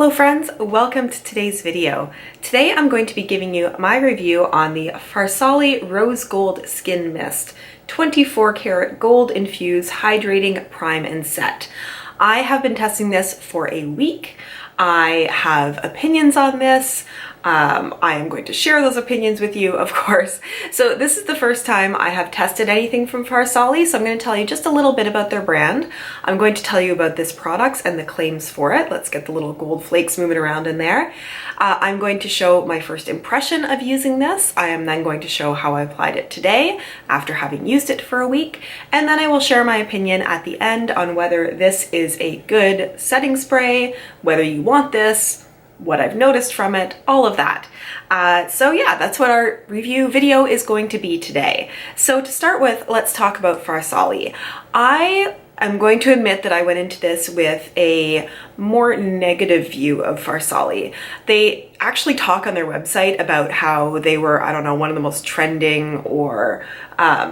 Hello friends, welcome to today's video. Today I'm going to be giving you my review on the Farsali Rose Gold Skin Mist 24 karat gold infused hydrating prime and set. I have been testing this for a week. I have opinions on this. I am going to share those opinions with you, of course. So this is the first time I have tested anything from Farsali, so I'm going to tell you just a little bit about their brand. I'm going to tell you about this product and the claims for it. Let's get the little gold flakes moving around in there. I'm going to show my first impression of using this. I am then going to show how I applied it today after having used it for a week, and then I will share my opinion at the end on whether this is a good setting spray, whether you want this, what I've noticed from it, all of that. So yeah, that's what our review video is going to be today. So to start with, let's talk about Farsali. I am going to admit that I went into this with a more negative view of Farsali. They actually talk on their website about how they were, I don't know, one of the most trending or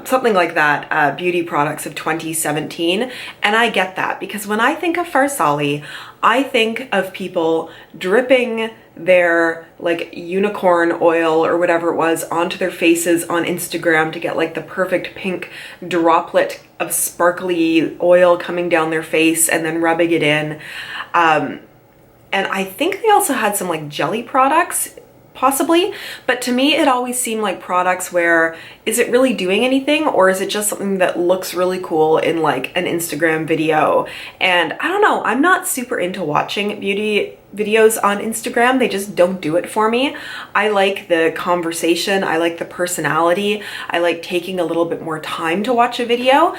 something like that, beauty products of 2017. And I get that, because when I think of Farsali, I think of people dripping their like unicorn oil or whatever it was onto their faces on Instagram to get like the perfect pink droplet of sparkly oil coming down their face and then rubbing it in. And I think they also had some like jelly products, possibly, but to me it always seemed like products where, is it really doing anything, or is it just something that looks really cool in like an Instagram video? And I don't know, I'm not super into watching beauty videos on Instagram. They just don't do it for me. I like the conversation, I like the personality, I like taking a little bit more time to watch a video.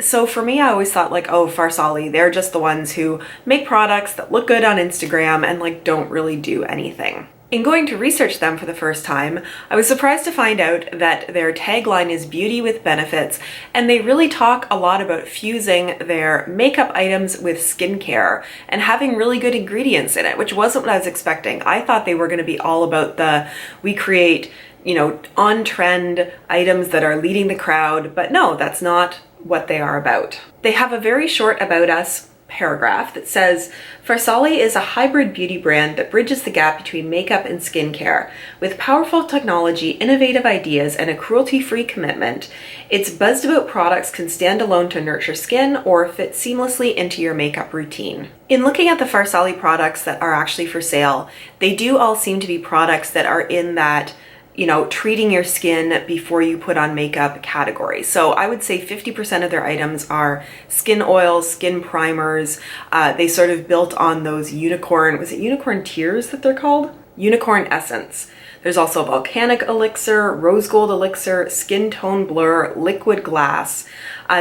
So for me, I always thought like, oh, Farsali, they're just the ones who make products that look good on Instagram and like don't really do anything. In going to research them for the first time, I was surprised to find out that their tagline is beauty with benefits, and they really talk a lot about fusing their makeup items with skincare and having really good ingredients in it, which wasn't what I was expecting. I thought they were going to be all about we create, you know, on-trend items that are leading the crowd, but no, that's not what they are about. They have a very short about us paragraph that says, Farsali is a hybrid beauty brand that bridges the gap between makeup and skincare. With powerful technology, innovative ideas, and a cruelty-free commitment, its buzzed about products can stand alone to nurture skin or fit seamlessly into your makeup routine. In looking at the Farsali products that are actually for sale, they do all seem to be products that are in that, you know, treating your skin before you put on makeup category. So I would say 50% of their items are skin oils, skin primers. They sort of built on those unicorn, was it unicorn tears that they're called? Unicorn essence. There's also volcanic elixir, rose gold elixir, skin tone blur, liquid glass.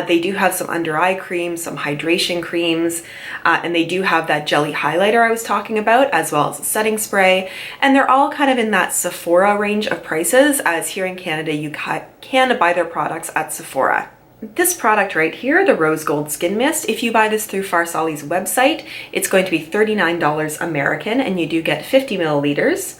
They do have some under eye creams, some hydration creams, and they do have that jelly highlighter I was talking about, as well as a setting spray. And they're all kind of in that Sephora range of prices, as here in Canada you can buy their products at Sephora. This product right here, the Rose Gold Skin Mist, if you buy this through Farsali's website, it's going to be $39 American, and you do get 50 milliliters.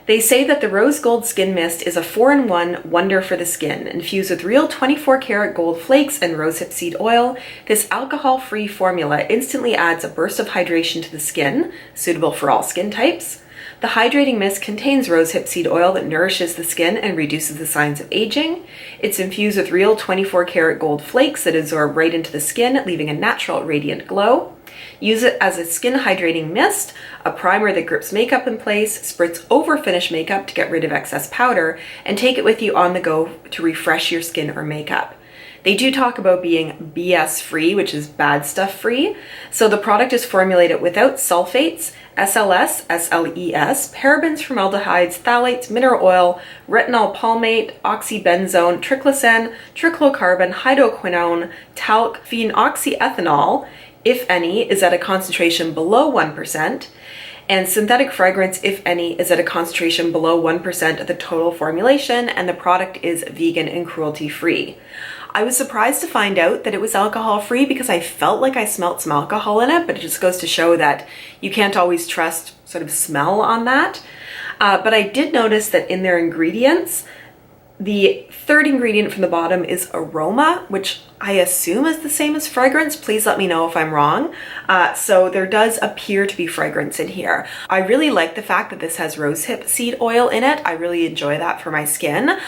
They say that the Rose Gold Skin Mist is a 4-in-1 wonder for the skin. Infused with real 24 karat gold flakes and rosehip seed oil, this alcohol-free formula instantly adds a burst of hydration to the skin, suitable for all skin types. The hydrating mist contains rosehip seed oil that nourishes the skin and reduces the signs of aging. It's infused with real 24 karat gold flakes that absorb right into the skin, leaving a natural, radiant glow. Use it as a skin hydrating mist, a primer that grips makeup in place, spritz over finished makeup to get rid of excess powder, and take it with you on the go to refresh your skin or makeup. They do talk about being BS free, which is bad stuff free. So the product is formulated without sulfates, SLS, SLES, parabens, formaldehydes, phthalates, mineral oil, retinol palmate, oxybenzone, triclosan, triclocarbon, hydroquinone, talc, phenoxyethanol, if any, is at a concentration below 1%, and synthetic fragrance, if any, is at a concentration below 1% of the total formulation, and the product is vegan and cruelty-free. I was surprised to find out that it was alcohol-free because I felt like I smelt some alcohol in it, but it just goes to show that you can't always trust sort of smell on that. But I did notice that in their ingredients, The third ingredient from the bottom is aroma, which I assume is the same as fragrance. Please let me know if I'm wrong. So there does appear to be fragrance in here. I really like the fact that this has rosehip seed oil in it. I really enjoy that for my skin.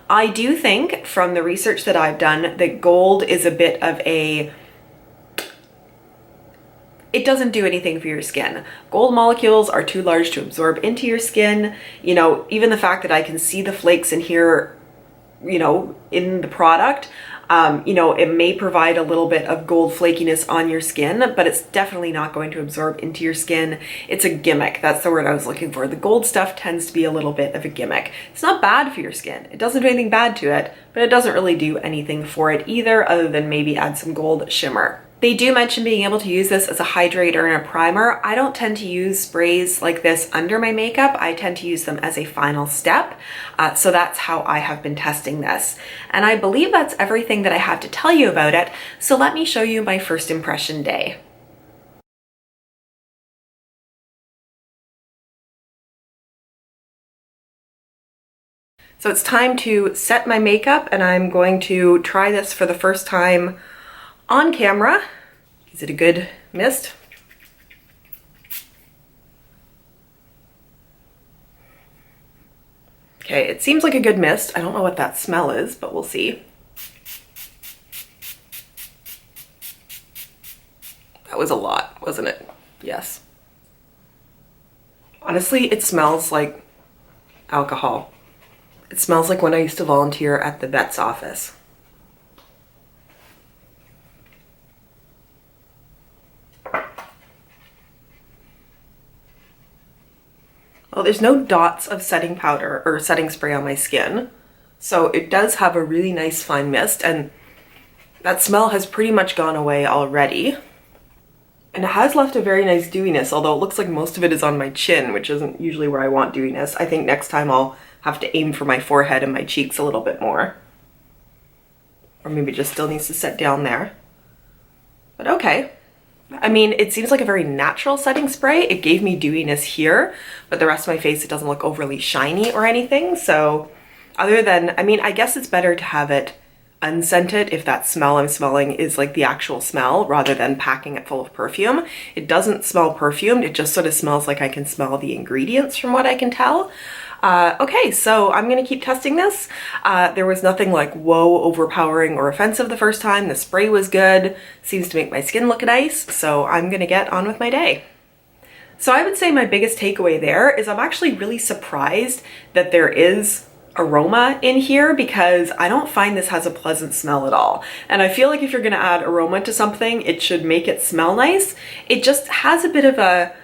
I do think from the research that I've done that gold is a bit of a, it doesn't do anything for your skin. Gold molecules are too large to absorb into your skin. You know, even the fact that I can see the flakes in here, you know, in the product, you know, it may provide a little bit of gold flakiness on your skin, but it's definitely not going to absorb into your skin. It's a gimmick. That's the word I was looking for. The gold stuff tends to be a little bit of a gimmick. It's not bad for your skin. It doesn't do anything bad to it, but it doesn't really do anything for it either, other than maybe add some gold shimmer. They do mention being able to use this as a hydrator and a primer. I don't tend to use sprays like this under my makeup. I tend to use them as a final step. So that's how I have been testing this. And I believe that's everything that I have to tell you about it. So let me show you my first impression day. So it's time to set my makeup, and I'm going to try this for the first time on camera. Is it a good mist? Okay, it seems like a good mist. I don't know what that smell is, but we'll see. That was a lot, wasn't it? Yes. Honestly, it smells like alcohol. It smells like when I used to volunteer at the vet's office. Well, there's no dots of setting powder or setting spray on my skin, so it does have a really nice fine mist, and that smell has pretty much gone away already. And it has left a very nice dewiness, although it looks like most of it is on my chin, which isn't usually where I want dewiness. I think next time I'll have to aim for my forehead and my cheeks a little bit more. Or maybe it just still needs to set down there. But okay. I mean, it seems like a very natural setting spray. It gave me dewiness here, but the rest of my face, it doesn't look overly shiny or anything. So other than, I mean, I guess it's better to have it unscented if that smell I'm smelling is like the actual smell rather than packing it full of perfume. It doesn't smell perfumed. It just sort of smells like I can smell the ingredients from what I can tell. Okay, so I'm gonna keep testing this. There was nothing like whoa, overpowering or offensive the first time. The spray was good, seems to make my skin look nice, so I'm gonna get on with my day. So I would say my biggest takeaway there is I'm actually really surprised that there is aroma in here, because I don't find this has a pleasant smell at all. And I feel like if you're gonna add aroma to something, it should make it smell nice. It just has a bit of a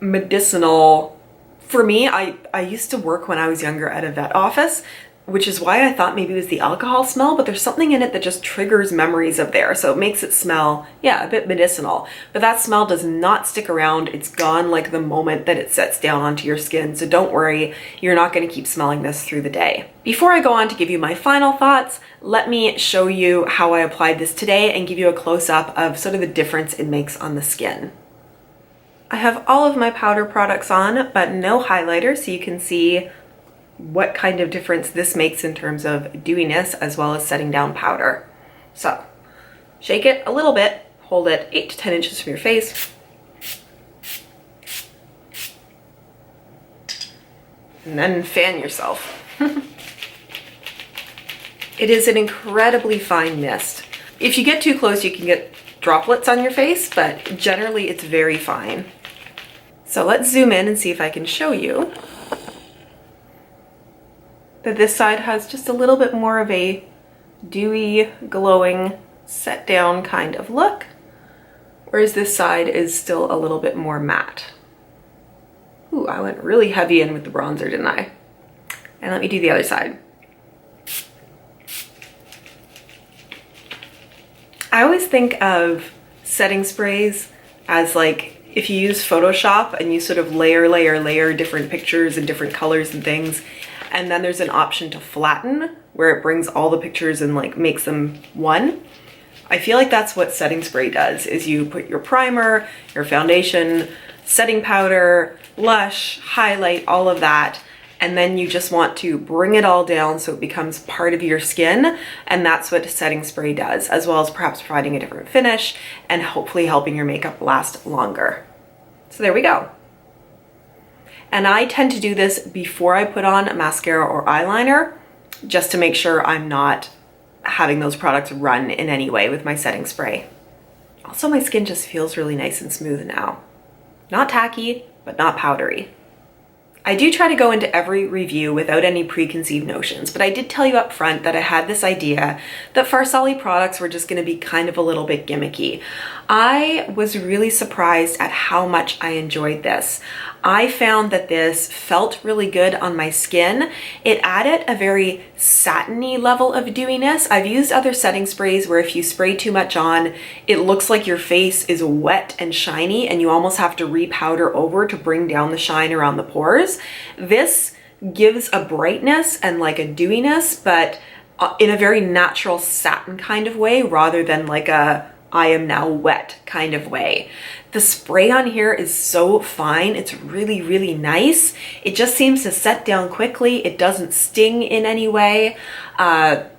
medicinal. For me, I used to work when I was younger at a vet office, which is why I thought maybe it was the alcohol smell, but there's something in it that just triggers memories of there. So it makes it smell, yeah, a bit medicinal. But that smell does not stick around. It's gone like the moment that it sets down onto your skin. So don't worry, you're not gonna keep smelling this through the day. Before I go on to give you my final thoughts, let me show you how I applied this today and give you a close-up of sort of the difference it makes on the skin. I have all of my powder products on, but no highlighter, so you can see what kind of difference this makes in terms of dewiness as well as setting down powder. So shake it a little bit, hold it 8 to 10 inches from your face, and then fan yourself. It is an incredibly fine mist. If you get too close, you can get droplets on your face, but generally it's very fine. So let's zoom in and see if I can show you that this side has just a little bit more of a dewy, glowing, set down kind of look, whereas this side is still a little bit more matte. Ooh, I went really heavy in with the bronzer, didn't I? And let me do the other side. I always think of setting sprays as like if you use Photoshop and you sort of layer different pictures and different colors and things, and then there's an option to flatten where it brings all the pictures and like makes them one. I feel like that's what setting spray does, is you put your primer, your foundation, setting powder, blush, highlight, all of that, and then you just want to bring it all down so it becomes part of your skin, and that's what setting spray does, as well as perhaps providing a different finish and hopefully helping your makeup last longer. So there we go. And I tend to do this before I put on mascara or eyeliner, just to make sure I'm not having those products run in any way with my setting spray. Also, my skin just feels really nice and smooth now. Not tacky, but not powdery. I do try to go into every review without any preconceived notions, but I did tell you up front that I had this idea that Farsali products were just going to be kind of a little bit gimmicky. I was really surprised at how much I enjoyed this. I found that this felt really good on my skin. It added a very satiny level of dewiness. I've used other setting sprays where if you spray too much on, it looks like your face is wet and shiny and you almost have to repowder over to bring down the shine around the pores. This gives a brightness and like a dewiness, but in a very natural satin kind of way rather than like a I am now wet kind of way. The spray on here is so fine. It's really, really nice. It just seems to set down quickly. It doesn't sting in any way. I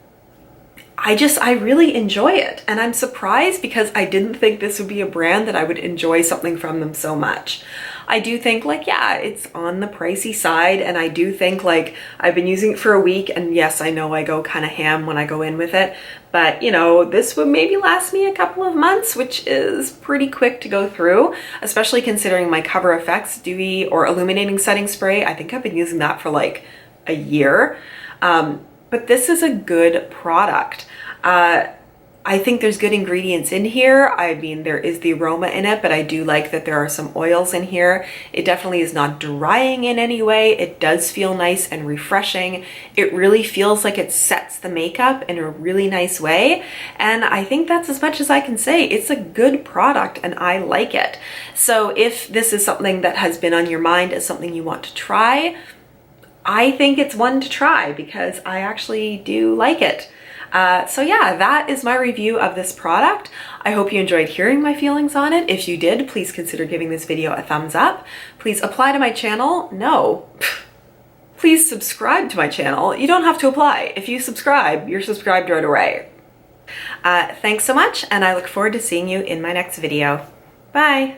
really enjoy it. And I'm surprised because I didn't think this would be a brand that I would enjoy something from them so much. I do think like, yeah, it's on the pricey side. And I do think like I've been using it for a week, and yes, I know I go kind of ham when I go in with it, but you know, this would maybe last me a couple of months, which is pretty quick to go through, especially considering my Cover FX Dewy or Illuminating Setting Spray. I think I've been using that for like a year. But this is a good product. I think there's good ingredients in here. I mean, there is the aroma in it, but I do like that there are some oils in here. It definitely is not drying in any way. It does feel nice and refreshing. It really feels like it sets the makeup in a really nice way. And I think that's as much as I can say. It's a good product and I like it. So if this is something that has been on your mind as something you want to try, I think it's one to try because I actually do like it. So yeah, that is my review of this product. I hope you enjoyed hearing my feelings on it. If you did, please consider giving this video a thumbs up. Please apply to my channel. No, please subscribe to my channel. You don't have to apply. If you subscribe, you're subscribed right away. Thanks so much, and I look forward to seeing you in my next video. Bye.